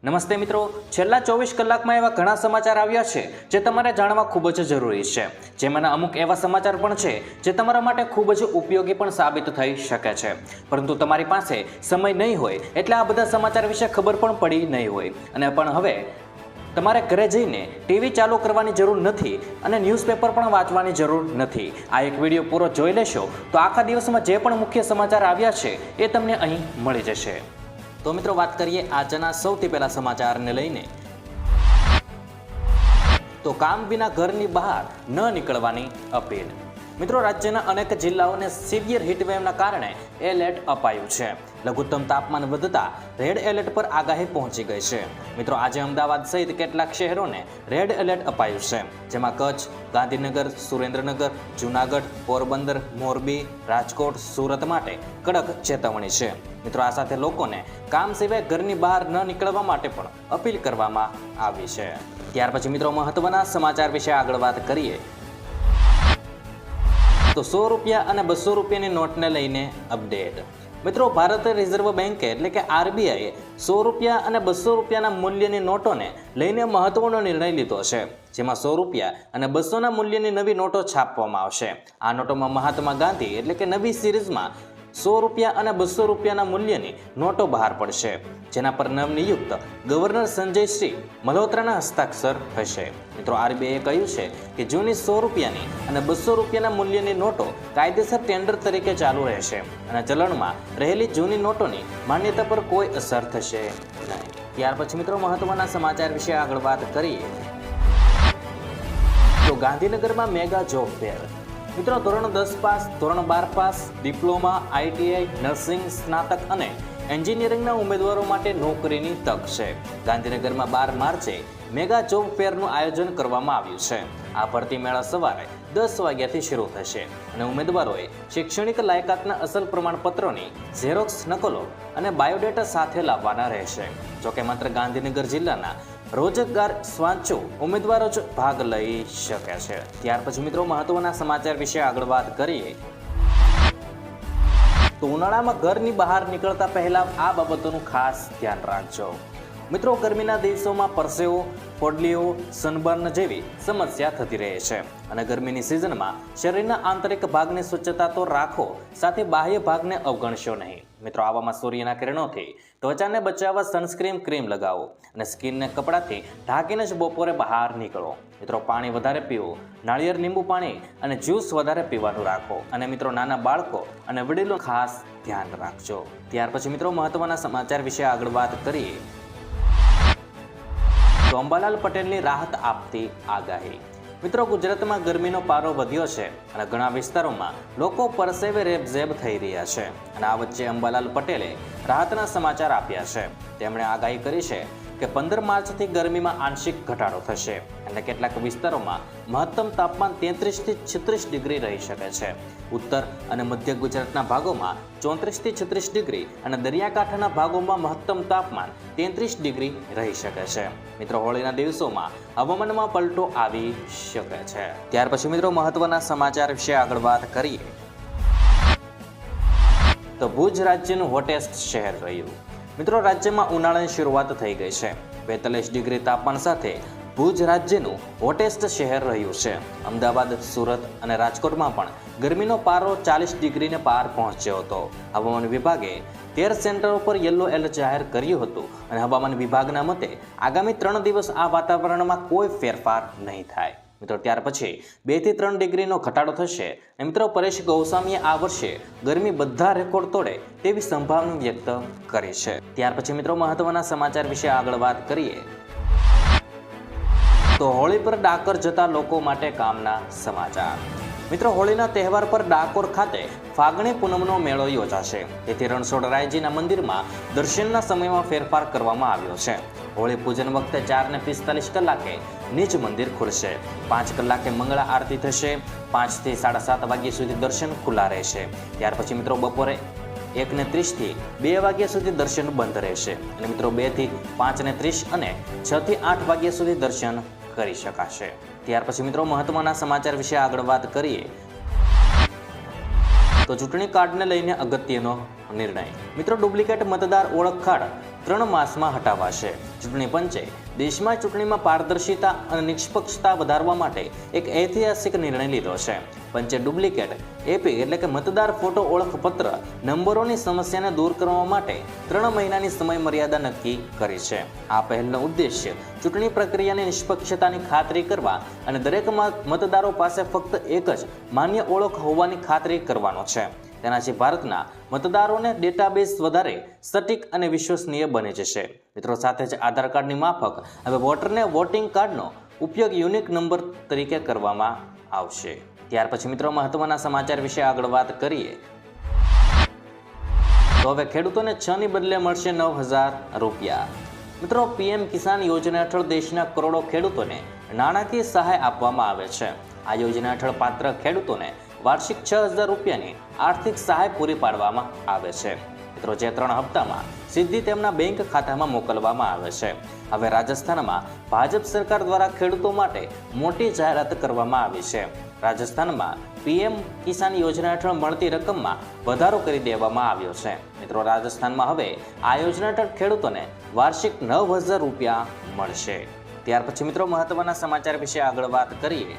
નમસ્તે મિત્રો, છેલ્લા 24 કલાકમાં એવા ઘણા સમાચાર આવ્યા છે જે તમારે જાણવા ખૂબ જ જરૂરી છે। જેમાંના અમુક એવા સમાચાર પણ છે જે તમારા માટે ખૂબ જ ઉપયોગી પણ સાબિત થઈ શકે છે, પરંતુ તમારી પાસે સમય નહીં હોય એટલે આ બધા સમાચાર વિશે ખબર પણ પડી નહીં હોય। અને પણ હવે તમારે ઘરે જઈને ટીવી ચાલુ કરવાની જરૂર નથી અને ન્યૂઝપેપર પણ વાંચવાની જરૂર નથી। આ એક વિડીયો પૂરો જોઈ લેશો તો આખા દિવસમાં જે પણ મુખ્ય સમાચાર આવ્યા છે એ તમને અહીં મળી જશે। તો મિત્રો, વાત કરીએ આજના સૌથી પહેલા સમાચારને લઈને। તો કામ વિના ઘરની બહાર ન નીકળવાની અપીલ। મિત્રો, રાજ્યના અનેક જિલ્લાઓને સિવિયર હીટવેવના કારણે એલર્ટ અપાયું છે। લઘુત્તમ તાપમાન વધતા રેડ એલર્ટ પર આગાહી પહોંચી ગઈ છે। મિત્રો, આજે અમદાવાદ સહિત કેટલાક શહેરોને રેડ એલર્ટ અપાયું છે, જેમાં કચ્છ, ગાંધીનગર, સુરેન્દ્રનગર, જૂનાગઢ, પોરબંદર, મોરબી, રાજકોટ, સુરત માટે કડક ચેતવણી છે। મિત્રો, આ સાથે લોકોને કામ સિવાય ઘરની બહાર ન નીકળવા માટે પણ અપીલ કરવામાં આવી છે। ત્યાર પછી મિત્રો, મહત્વના સમાચાર વિશે આગળ વાત કરીએ તો 100 રૂપિયા અને 200 રૂપિયાની નોટને લઈને અપડેટ। મિત્રો, ભારતીય રિઝર્વ બેન્કે એટલે કે આરબીઆઈએ 100 રૂપિયા અને 200 રૂપિયાના મૂલ્યની નોટોને લઈને મહત્વનો નિર્ણય લીધો છે, જેમાં 100 રૂપિયા અને 200ના મૂલ્યની નવી નોટો છાપવામાં આવશે। આ નોટોમાં મહાત્મા ગાંધી એટલે કે નવી સિરીઝમાં 100 રૂપિયા અને 200 રૂપિયાના મૂલ્યની નોટો બહાર પડશે, જેના પર નવનિયુક્ત ગવર્નર સંજય શ્રી મલ્હોત્રાના હસ્તાક્ષર હશે। મિત્રો, આરબીઆઈએ કહ્યું છે કે જૂની 100 રૂપિયાની અને 200 રૂપિયાના મૂલ્યની નોટો કાયદેસર ટેન્ડર તરીકે ચાલુ રહેશે અને ચલણમાં રહેલી જૂની નોટોની માન્યતા પર કોઈ અસર થશે નહીં। ત્યાર પછી મિત્રો, મહત્વના સમાચાર વિશે આગળ વાત કરીએ તો ગાંધીનગરમાં મેગા જોબ ફેર। મિત્રો, ધોરણ 10 પાસ, ધોરણ 12 પાસ, ડિપ્લોમા, આઈટીઆઈ, નર્સિંગ, સ્નાતક અને એન્જિનિયરિંગના ઉમેદવારો માટે નોકરીની તક છે। ગાંધીનગરમાં 12 માર્ચે મેગા જોબ ફેરનું આયોજન કરવામાં આવ્યું છે। આ ભરતી મેળા સવારે 10 વાગ્યાથી શરૂ થશે અને ઉમેદવારોએ શૈક્ષણિક લાયકાતના અસલ પ્રમાણપત્રોની ઝેરોક્સ નકલો અને બાયોડેટા સાથે લાવવાના રહેશે। જોકે માત્ર ગાંધીનગર જિલ્લાના રોજગાર સ્વાંચો ઉમેદવારો જ ભાગ લઈ શકે છે। ત્યાર પછી મિત્રો, મહત્વના સમાચાર વિશે આગળ વાત કરીએ તો ઉનાળામાં ઘરની બહાર નીકળતા પહેલા આ બાબતોનું ખાસ ધ્યાન રાખજો। મિત્રો, ગરમીના દિવસોમાં પરસેવો, ફોડલીઓ, સનબર્ન જેવી સમસ્યા થતી રહે છે અને ગરમીની સિઝનમાં શરીરના આંતરિક ભાગની સ્વચ્છતા તો રાખો, સાથે બાહ્ય ભાગને અવગણશો નહીં। મિત્રો, આવામાં સૂર્યના કિરણોથી ત્વચાને બચાવવા સનસ્ક્રીન ક્રીમ લગાવો અને સ્કિનને કપડાથી ઢાંકીને જ બપોરે બહાર નીકળો। મિત્રો, પાણી વધારે પીવું, નાળિયેર લીંબુ પાણી અને જ્યુસ વધારે પીવાનું રાખો અને મિત્રો, નાના બાળકો અને વડીલો ખાસ ધ્યાન રાખજો। ત્યાર પછી મિત્રો, મહત્વના સમાચાર વિશે આગળ વાત કરીએ તો અંબાલાલ પટેલની રાહત આપતી આગાહી। મિત્રો, ગુજરાતમાં ગરમીનો પારો વધ્યો છે અને ઘણા વિસ્તારોમાં લોકો પરસેવે રેબઝેબ થઈ રહ્યા છે અને આ વચ્ચે અંબાલાલ પટેલે રાહતના સમાચાર આપ્યા છે। તેમણે આગાહી કરી છે કે 15 માર્ચથી ગરમીમાં આંશિક ઘટાડો થશે અને કેટલાક વિસ્તારોમાં મહત્તમ તાપમાન 33 થી 36 ડિગ્રી રહી શકે છે। ઉત્તર અને મધ્ય ગુજરાતના ભાગોમાં 34 થી 36 ડિગ્રી અને દરિયાકાંઠાના ભાગોમાં મહત્તમ તાપમાન 33 ડિગ્રી રહી શકે છે। મિત્રો, હોળીના દિવસોમાં હવામાનમાં પલટો આવી શકે છે। ત્યાર પછી મિત્રો, મહત્વના સમાચાર વિશે આગળ વાત કરીએ તો ભુજ રાજ્યનું હોટેસ્ટ શહેર રહ્યું। મિત્રો, રાજ્યમાં ઉનાળાની શરૂઆત થઈ ગઈ છે। 42 ડિગ્રી તાપમાન સાથે ભુજ રાજ્યનું હોટેસ્ટ શહેર રહ્યું છે। અમદાવાદ, સુરત અને રાજકોટમાં પણ ગરમીનો પારો 40 ડિગ્રીને પાર પહોંચ્યો હતો। હવામાન વિભાગે 13 સેન્ટરો પર યલો એલર્ટ જાહેર કર્યું હતું અને હવામાન વિભાગના મતે આગામી 3 દિવસ આ વાતાવરણમાં કોઈ ફેરફાર નહીં થાય। મિત્રો, ત્યાર પછી 2 થી 3 ડિગ્રીનો ઘટાડો થશે અને મિત્રો, પરેશ ગૌસ્વામીએ આ વર્ષે ગરમી બધા રેકોર્ડ તોડે તેવી સંભાવના વ્યક્ત કરી છે। ત્યાર પછી મિત્રો, મહત્વના સમાચાર વિશે આગળ વાત કરીએ તો હોળી પર ડાકોર જતા લોકો માટે કામના સમાચાર। મિત્રો, હોળીના તહેવાર પર ડાકોર ખાતે ફાગણી પૂનમનો મેળો યોજાશે, તેથી રણછોડરાયજીના મંદિરમાં દર્શનના સમયમાં ફેરફાર કરવામાં આવ્યો છે। હોળી પૂજન વખતે 4:45 કલાકે નીચ મંદિર ખુલશે, 5 કલાકે મંગળા આરતી થશે, 5 થી 7:30 વાગ્યા સુધી દર્શન ખુલ્લા રહેશે। ત્યાર પછી મિત્રો, બપોરે 1:30 થી 2 વાગ્યા સુધી દર્શન બંધ રહેશે અને મિત્રો 2 થી 5:30 અને 6 થી 8 વાગ્યા સુધી દર્શન કરી શકાશે। ત્યાર પછી મિત્રો, મહત્વના સમાચાર વિશે આગળ વાત કરીએ તો ચૂંટણી કાર્ડને લઈને અગત્યનો નિર્ણય। મિત્રો, ડુપ્લિકેટ મતદાર ઓળખ કાર્ડ 3 માસમાં હટાવાશે. ચૂંટણી પંચે દેશમાં ચૂંટણીમાં પારદર્શિતા અને નિષ્પક્ષતા વધારવા માટે એક ઐતિહાસિક નિર્ણય લીધો છે. પંચે ડુપ્લિકેટ એપી એટલે કે મતદાર ફોટો ઓળખપત્ર નંબરોની સમસ્યાને દૂર કરવા માટે 3 મહિનાની સમય મર્યાદા નક્કી કરી છે. આ પહેલનો ઉદ્દેશ્ય ચૂંટણી પ્રક્રિયાની નિષ્પક્ષતાની ખાતરી કરવા અને દરેક મતદારો પાસે ફક્ત એક જ માન્ય ઓળખ હોવાની ખાતરી કરવાનો છે. તેનાથી ભારતના મતદારોને ડેટાબેઝ વધારે સટીક અને વિશ્વસનીય બની જશે. મિત્રો, સાથે જ આધાર કાર્ડની માફક હવે વોટરને વોટિંગ કાર્ડનો ઉપયોગ યુનિક નંબર તરીકે કરવામાં આવશે. ત્યાર પછી મિત્રો મહત્વના સમાચાર વિશે આગળ વાત કરીએ તો હવે ખેડૂતોને 6 ની બદલે મળશે 9,000 રૂપિયા. મિત્રો, પીએમ કિસાન યોજના હેઠળ દેશના કરોડો ખેડૂતોને નાણાકીય સહાય આપવામાં આવે છે. આ યોજના હેઠળ પાત્ર ખેડૂતોને વાર્ષિક 6,000 રૂપિયાની આર્થિક સહાય પૂરી પાડવામાં આવે છે. મિત્રો, જે 3 હપ્તામાં સીધી તેમના બેંક ખાતામાં મોકલવામાં આવે છે. હવે રાજસ્થાનમાં ભાજપ સરકાર દ્વારા ખેડૂતો માટે મોટી જાહેરાત કરવામાં આવી છે. રાજસ્થાનમાં પીએમ કિસાન યોજના હેઠળ મળતી રકમમાં વધારો કરી દેવામાં આવ્યો છે. મિત્રો, રાજસ્થાનમાં હવે આ યોજના હેઠળ ખેડૂતોને વાર્ષિક 9,000 રૂપિયા મળશે. ત્યાર પછી મિત્રો મહત્વના સમાચાર વિશે આગળ વાત કરીએ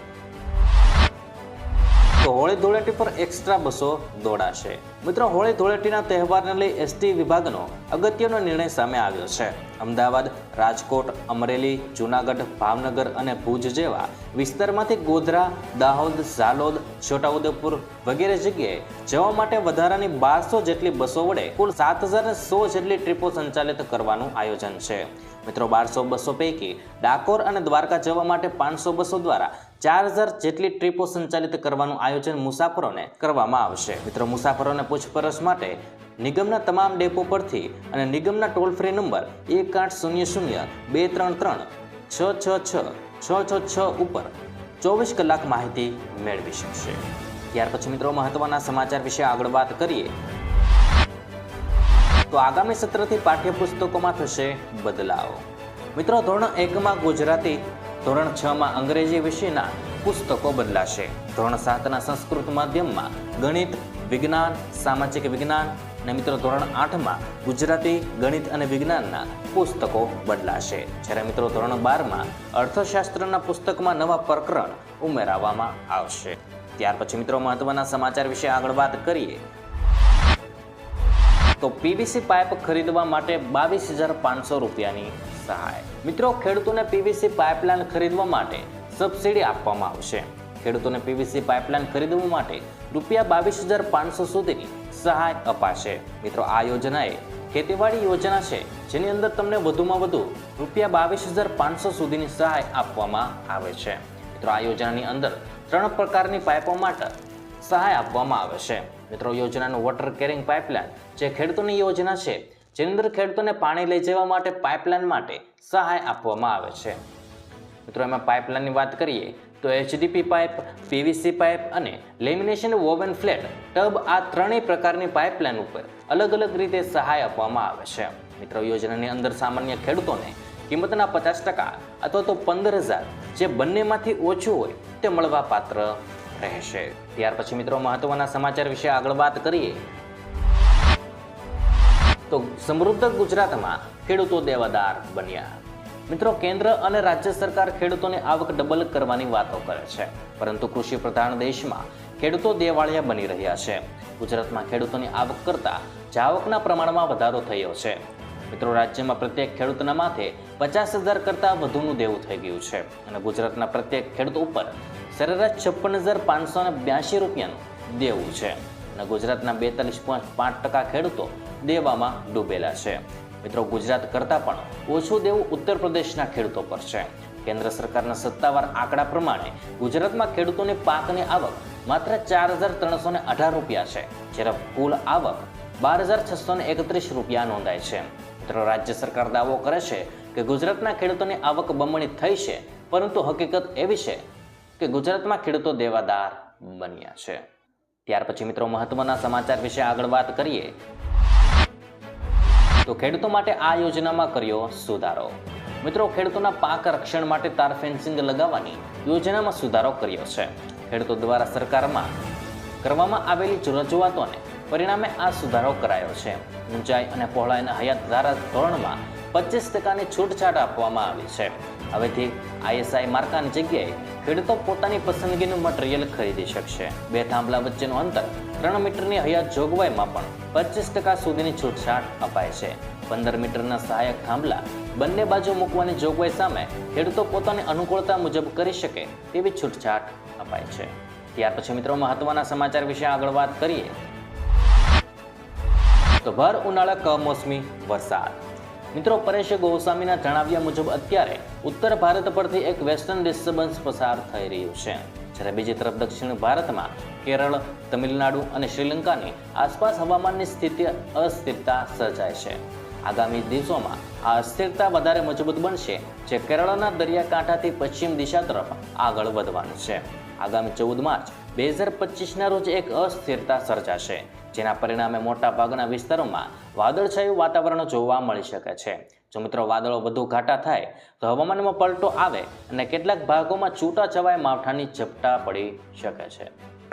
તો હોળી ધૂળેટી પર એક્સ્ટ્રા બસો દોડાશે. મિત્રો, હોળી ધૂળેટીના તહેવારને લઈ એસટી વિભાગનો અગત્યનો નિર્ણય સામે આવ્યો છે. અમદાવાદ, રાજકોટ, અમરેલી, જૂનાગઢ, ભાવનગર અને ભુજ જેવા વિસ્તારમાંથી ગોધરા, દાહોદ, ઝાલોદ, છોટાઉદેપુર વગેરે જગ્યાએ જવા માટે વધારાની 1200 જેટલી બસો વડે કુલ 7,100 જેટલી ટ્રીપો સંચાલિત કરવાનું આયોજન છે. મિત્રો, 1200 બસો પૈકી ડાકોર અને દ્વારકા જવા માટે 500 બસો દ્વારા 4,000 જેટલી ટ્રીપો સંચાલિત કરવાનું આયોજન મુસાફરોને કરવામાં આવશે. મિત્રો, મુસાફરોને પૂછપરછ માટે નિગમના તમામ ડેપો પરથી અને નિગમના ટોલ ફ્રી નંબર 1800-233-666-666 ઉપર 24 કલાક માહિતી મેળવી શકશે. ત્યાર પછી મિત્રો મહત્વના સમાચાર વિશે આગળ વાત કરીએ તો આગામી સત્રથી પાઠ્યપુસ્તકોમાં થશે બદલાવ. મિત્રો, ધોરણ 1માં ગુજરાતી, ધોરણ 6માં અંગ્રેજી વિષયના પુસ્તકો બદલાશે. ધોરણ 7ના સંસ્કૃત માધ્યમમાં ગણિત, વિજ્ઞાન, સામાજિક વિજ્ઞાન અને મિત્રો ધોરણ 8માં ગુજરાતી, ગણિત અને વિજ્ઞાનના પુસ્તકો બદલાશે. જ્યારે મિત્રો ધોરણ 12માં અર્થશાસ્ત્રના પુસ્તકમાં નવા પ્રકરણ ઉમેરવામાં આવશે. ત્યાર પછી મિત્રો મહત્વના સમાચાર વિશે આગળ વાત કરીએ તો પીવીસી પાઇપ ખરીદવા માટે 22,500 રૂપિયાની સહાય. મિત્રો, ખેડૂતોને પીવીસી પાઇપલાઇન ખરીદવા માટે સબસિડી આપવામાં આવશે. ખેડૂતોને પીવીસી પાઇપલાઇન ખરીદવા માટે ₹22,500 સુધીની સહાય અપાશે. મિત્રો, આ યોજના એ ખેતીવાડી યોજના છે જેની અંદર તમને વધુમાં વધુ ₹22,500 સુધીની સહાય આપવામાં આવે છે. મિત્રો, આ યોજનાની અંદર 3 પ્રકારની પાઇપો માટે સહાય આપવામાં આવે છે. મિત્રો, યોજનાનું વોટર કેરિંગ પાઇપલાઇન જે ખેડૂતોની યોજના છે જેની અંદર ખેડૂતોને પાણી લઈ જવા માટે પાઇપલાઇન માટે સહાય આપવામાં આવે છે. મિત્રો, એમાં પાઇપલાઇનની વાત કરીએ તો એચડીપી પાઇપ, પીવીસી પાઇપ અને લેમિનેશન વોવન ફ્લેટ ટબ આ 3 પ્રકારની પાઇપલાઇન ઉપર અલગ અલગ રીતે સહાય આપવામાં આવે છે. મિત્રો, યોજનાની અંદર સામાન્ય ખેડૂતોને કિંમતના 50% અથવા તો 15,000 જે બંનેમાંથી ઓછું હોય તે મળવા પાત્ર રહેશે. ત્યાર પછી મિત્રો મહત્વના સમાચાર વિશે આગળ વાત કરીએ તો સમૃદ્ધ ગુજરાતમાં ખેડૂતો દેવાદાર બન્યા. મિત્રો, કેન્દ્ર અને રાજ્ય સરકાર ખેડૂતોની આવક ડબલ કરવાની વાતો કરે છે, પરંતુ કૃષિ પ્રધાન દેશમાં ખેડૂતો દેવાળિયા બની રહ્યા છે. ગુજરાતમાં ખેડૂતોની આવક કરતાં જાવકના પ્રમાણમાં વધારો થયો છે. મિત્રો, રાજ્યમાં પ્રત્યેક ખેડૂતના માથે 50,000 કરતાં વધુનું દેવું થઈ ગયું છે અને ગુજરાતના પ્રત્યેક ખેડૂત ઉપર સરેરાશ 56,582 રૂપિયાનું દેવું છે અને ગુજરાતના 42.5% ખેડૂતો દેવામાં ડૂબેલા છે. મિત્રો, ગુજરાત કરતાં પણ ઓછું દેવું ઉત્તર પ્રદેશના ખેડૂતો પર છે. કેન્દ્ર સરકારના સત્તાવાર આંકડા પ્રમાણે ગુજરાતમાં ખેડૂતોની પાકની આવક માત્ર 4,318 રૂપિયા છે, જ્યારે કુલ આવક 12,631 રૂપિયા નોંધાય છે. મિત્રો, રાજ્ય સરકાર દાવો કરે છે કે ગુજરાતના ખેડૂતોની આવક બમણી થઈ છે, પરંતુ હકીકત એવી છે કે ગુજરાતમાં ખેડૂતો દેવાદાર બન્યા છે. ત્યાર પછી મિત્રો મહત્વના સમાચાર વિશે આગળ વાત કરીએ તો ખેડૂતો માટે આ યોજનામાં કર્યો સુધારો. મિત્રો, ખેડૂતોના પાક રક્ષણ માટે તાર ફેન્સિંગ લગાવવાની યોજનામાં સુધારો કર્યો છે. ખેડૂતો દ્વારા સરકારમાં કરવામાં આવેલી રજૂઆતોને પરિણામે આ સુધારો કરાયો છે. ઊંચાઈ અને પહોળાઈના હયાત ધારા ધોરણમાં 25% છૂટછાટ આપવામાં આવી છે. હવેથી ISI માર્કાની જગ્યાએ ખેડૂતો પોતાની પસંદગીનું મટીરીયલ ખરીદી શકશે. 2 થાંભલા વચ્ચેનું અંતર 3 મીટરની હયાત જોગવાઈમાં પણ 25% સુધીની છૂટછાટ અપાય છે. 15 મીટરના સહાયક થાંભલા બંને બાજુ મૂકવાની જોગવાઈ સામે ખેડૂતો પોતાની અનુકૂળતા મુજબ કરી શકે તેવી છૂટછાટ અપાય છે. ત્યાર પછી મિત્રો મહત્વના સમાચાર વિશે આગળ વાત કરીએ તો ભર ઉનાળા કમોસમી વરસાદ. મિત્રો પરેશ ગોસ્વામીના જણાવ્યા મુજબ અત્યારે ઉત્તર ભારત પરથી એક વેસ્ટર્ન ડિસ્ટર્બન્સ પસાર થઈ રહ્યું છે, જ્યારે બીજી તરફ દક્ષિણ ભારતમાં કેરળ, તમિલનાડુ અને શ્રીલંકાની આસપાસ હવામાનની અસ્થિરતા સર્જાય છે. આગામી દિવસોમાં આ અસ્થિરતા વધારે મજબૂત બનશે, જે કેરળના દરિયાકાંઠાથી પશ્ચિમ દિશા તરફ આગળ વધવાનું છે. આગામી 14 માર્ચ 2025ના રોજ એક અસ્થિરતા સર્જાશે, જેના પરિણામે મોટા ભાગના વિસ્તારોમાં વાદળછાયું વાતાવરણ જોવા મળી શકે છે. જો મિત્રો વાદળો વધુ ઘાટા થાય તો હવામાનમાં પલટો આવે અને કેટલાક ભાગોમાં છૂટાછવાયા માવઠાની ઝપટા પડી શકે છે.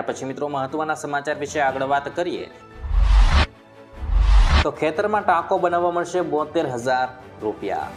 પછી મિત્રો મહત્વના સમાચાર વિશે આગળ વાત કરીએ તો ખેતરમાં ટાંકો બનાવવા મળશે 72,000 રૂપિયા.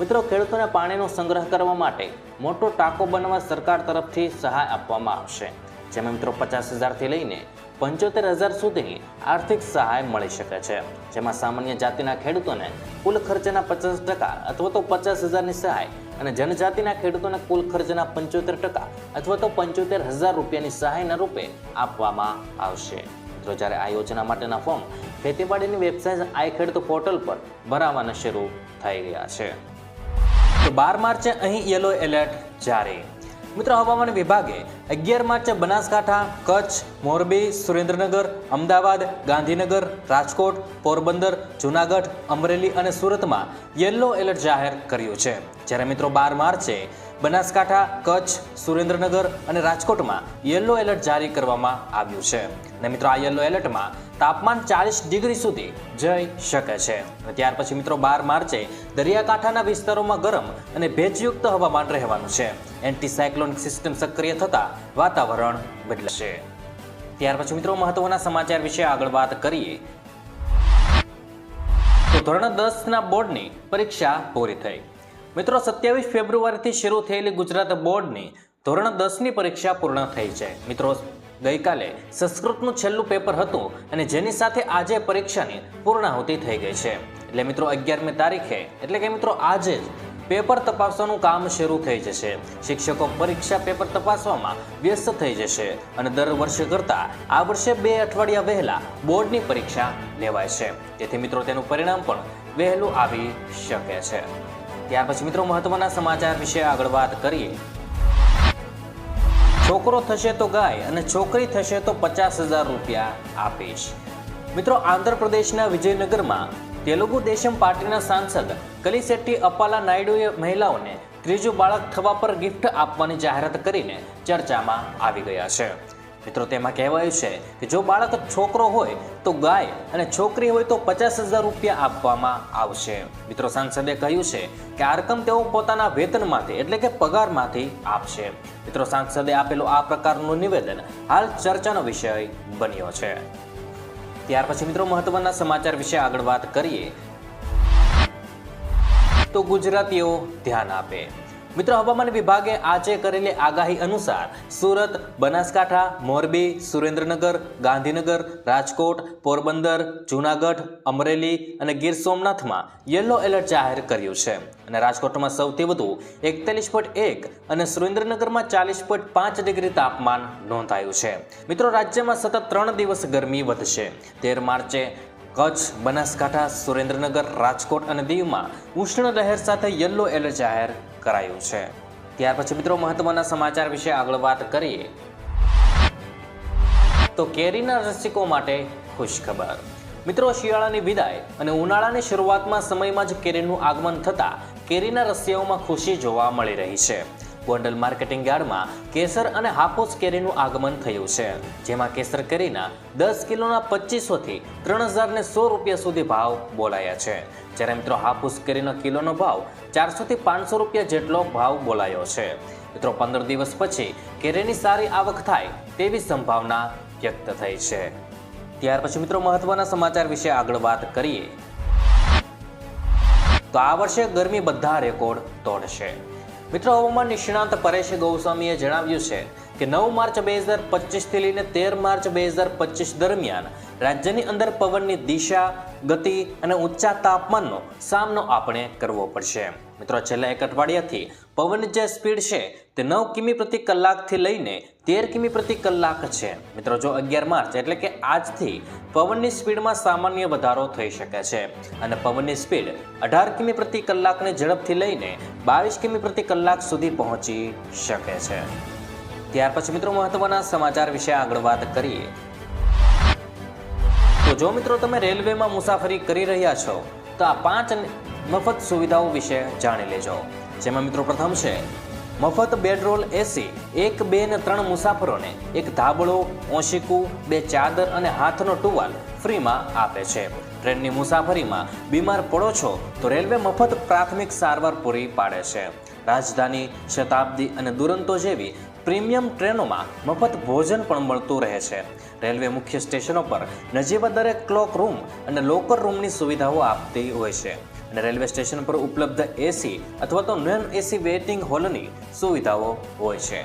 મિત્રો ખેડૂતોને પાણીનો સંગ્રહ કરવા માટે મોટો ટાંકો બનાવવા સરકાર તરફથી સહાય આપવામાં આવશે, જેમાં મિત્રો 50,000થી લઈને 75,000 સુધીની આર્થિક સહાય મળી શકે છે. જેમાં સામાન્ય જાતિના ખેડૂતોને કુલ ખર્ચના 50% અથવા તો 50,000ની સહાય અને જનજાતિના ખેડૂતોને કુલ ખર્ચના 75% અથવા તો 75,000 રૂપિયાની સહાયના રૂપે આપવામાં આવશે. મિત્રો જ્યારે આ યોજના માટેના ફોર્મ ખેતીવાડીની વેબસાઇટ આઈ ખેડૂત પોર્ટલ પર ભરાવાના શરૂ થઈ ગયા છે. તો 12 માર્ચે અહીં યલો એલર્ટ જારી. મિત્રો હવામાન વિભાગે 11 માર્ચે બનાસકાંઠા, કચ્છ, મોરબી, સુરેન્દ્રનગર, અમદાવાદ, ગાંધીનગર, રાજકોટ, પોરબંદર, જૂનાગઢ, અમરેલી અને સુરતમાં યલો એલર્ટ જાહેર કર્યું છે. જ્યારે મિત્રો 12 માર્ચે બનાસકાંઠા, કચ્છ, સુરેન્દ્રનગર અને રાજકોટમાં યલો એલર્ટ જારી કરવામાં આવ્યું છે. અને મિત્રો આ યલો એલર્ટમાં તાપમાન 40 ડિગ્રી સુધી જઈ શકે છે. અને ત્યાર પછી મિત્રો 12 માર્ચે દરિયાકાંઠાના વિસ્તારોમાં ગરમ અને ભેજયુક્ત હવામાન રહેવાનું છે. એન્ટીસાયક્લોનિક સિસ્ટમ સક્રિય થતાં વાતાવરણ બદલાશે. ત્યાર પછી મિત્રો મહત્વના સમાચાર વિશે આગળ વાત કરીએ તો ધોરણ 10ના બોર્ડની પરીક્ષા પૂરી થઈ. મિત્રો 27 ફેબ્રુઆરીથી શરૂ થયેલી ગુજરાત બોર્ડની ધોરણ 10ની પરીક્ષા પૂર્ણ થઈ છે. મિત્રો ગઈકાલે સંસ્કૃતનું છેલ્લું પેપર હતું અને જેની સાથે આજે પરીક્ષાની પૂર્ણાહુતિ થઈ ગઈ છે. એટલે મિત્રો 11મી તારીખે એટલે કે મિત્રો આજે જ પેપર તપાસવાનું કામ શરૂ થઈ જશે. શિક્ષકો પરીક્ષા પેપર તપાસવામાં વ્યસ્ત થઈ જશે અને દર વર્ષે કરતાં આ વર્ષે 2 અઠવાડિયા વહેલા બોર્ડની પરીક્ષા લેવાય છે. તેથી મિત્રો તેનું પરિણામ પણ વહેલું આવી શકે છે. ત્યાર પછી મિત્રો મહત્વના સમાચાર વિશે આગળ વાત કરીએ. છોકરો થશે તો ગાય અને છોકરી થશે તો 50,000 રૂપિયા આપીશ. મિત્રો આંધ્રપ્રદેશના વિજયનગરમાં તેલુગુ દેશમ પાર્ટીના સાંસદ કલિશેટ્ટી અપ્પાલા નાયડુએ મહિલાઓને ત્રીજું બાળક થવા પર ગિફ્ટ આપવાની જાહેરાત કરીને ચર્ચામાં આવી ગયા છે. મિત્રો તેમાં કહેવાયું છે કે જો બાળક છોકરો હોય તો ગાય અને છોકરી હોય તો 50,000 રૂપિયા આપવામાં આવશે. મિત્રો સાંસદે કહ્યું છે કે આ રકમ તેઓ પોતાના વેતનમાંથી એટલે કે પગારમાંથી આપશે. મિત્રો સાંસદે આપેલું આ પ્રકારનું નિવેદન હાલ ચર્ચાનો વિષય બન્યો છે. ત્યાર પછી મિત્રો મહત્વના સમાચાર વિશે આગળ વાત કરીએ તો ગુજરાતીઓ ધ્યાન આપે. મિત્રો હવામાન વિભાગે આજે કરેલી આગાહી અનુસાર સુરત, બનાસકાંઠા, મોરબી, સુરેન્દ્રનગર, ગાંધીનગર, રાજકોટ, પોરબંદર, જૂનાગઢ, અમરેલી અને ગીર સોમનાથમાં યલો એલર્ટ જાહેર કર્યું છે. અને રાજકોટમાં સૌથી વધુ 41.1 અને સુરેન્દ્રનગરમાં 40.5 ડિગ્રી તાપમાન નોંધાયું છે. મિત્રો રાજ્યમાં સતત 3 દિવસ ગરમી વધશે. 13 માર્ચે કચ્છ, બનાસકાંઠા, સુરેન્દ્રનગર, રાજકોટ અને દીવમાં ઉષ્ણ લહેર સાથે યલો એલર્ટ જાહેર કરાયું છે. ત્યાર પછી મિત્રો મહત્વના સમાચાર વિશે આગળ વાત કરીએ તો કેરીના રસિકો માટે ખુશખબર. મિત્રો શિયાળાની વિદાય અને ઉનાળાની શરૂઆતમાં સમયમાં જ કેરીનું આગમન થતાં કેરીના રસિયાઓમાં ખુશી જોવા મળી રહી છે. ગોંડલ માર્કેટિંગ યાર્ડમાં કેસર અને હાફૂસ કેરીનું આગમન થયું છે, જેમાં કેસર કેરીના 10 કિલોના 2500થી 3,000 રૂપિયા સુધી ભાવ બોલાયા છે. જ્યારે મિત્રો હાફૂસ કેરીનો કિલોનો ભાવ 400થી 500 રૂપિયા જેટલો ભાવ બોલાયો છે. મિત્રો 15 દિવસ પછી કેરીની સારી આવક થાય તેવી સંભાવના વ્યક્ત થઈ છે. ત્યાર પછી મિત્રો મહત્વના સમાચાર વિશે આગળ વાત કરીએ તો આ વર્ષે ગરમી બધા રેકોર્ડ તોડશે. મિત્રો હવામાન નિષ્ણાંત પરેશ ગોસ્વામીએ જણાવ્યું છે કે 9 માર્ચ 2025 થી લઈને 13 માર્ચ 2025 દરમિયાન રાજ્યની અંદર પવનની દિશા, ગતિ અને ઊંચા તાપમાનનો સામનો આપણે કરવો પડશે. મિત્રો છેલ્લા એક અઠવાડિયાથી પવનની જે સ્પીડ છે તે 9 કિમી પ્રતિ કલાકથી લઈને 13 કિમી પ્રતિ કલાક છે. મિત્રો જો 11 માર્ચ એટલે કે આજથી પવનની સ્પીડમાં સામાન્ય વધારો થઈ શકે છે અને પવનની સ્પીડ 18 કિમી પ્રતિ કલાકની ઝડપથી લઈને 22 કિમી પ્રતિ કલાક સુધી પહોંચી શકે છે. ત્યાર પછી મિત્રો મહત્વના સમાચાર વિશે આગળ વાત કરીએ તો જો મિત્રો તમે રેલવેમાં મુસાફરી કરી રહ્યા છો તો આ 5 મફત સુવિધાઓ વિશે જાણી લેજો. જેમાં મિત્રો પ્રથમ છે મફત બેડરોલ એસી. 1, 2 અને 3 મુસાફરોને એક ધાબળો, ઓશીકું, 2 ચાદર અને હાથનો ટુવાલ ફ્રીમાં આપે છે. ટ્રેનની મુસાફરીમાં બીમાર પડો છો તો રેલવે મફત પ્રાથમિક સારવાર પૂરી પાડે છે. રાજધાની, શતાબ્દી અને દુરંતો જેવી પ્રીમિયમ ટ્રેનોમાં મફત ભોજન પણ મળતું રહે છે. રેલવે મુખ્ય સ્ટેશનો પર નજીવા દરે ક્લોક રૂમ અને લોકર રૂમની સુવિધાઓ આપતી હોય છે અને રેલવે સ્ટેશન પર ઉપલબ્ધ એસી અથવા તો નોન એસી વેઇટિંગ હોલની સુવિધાઓ હોય છે.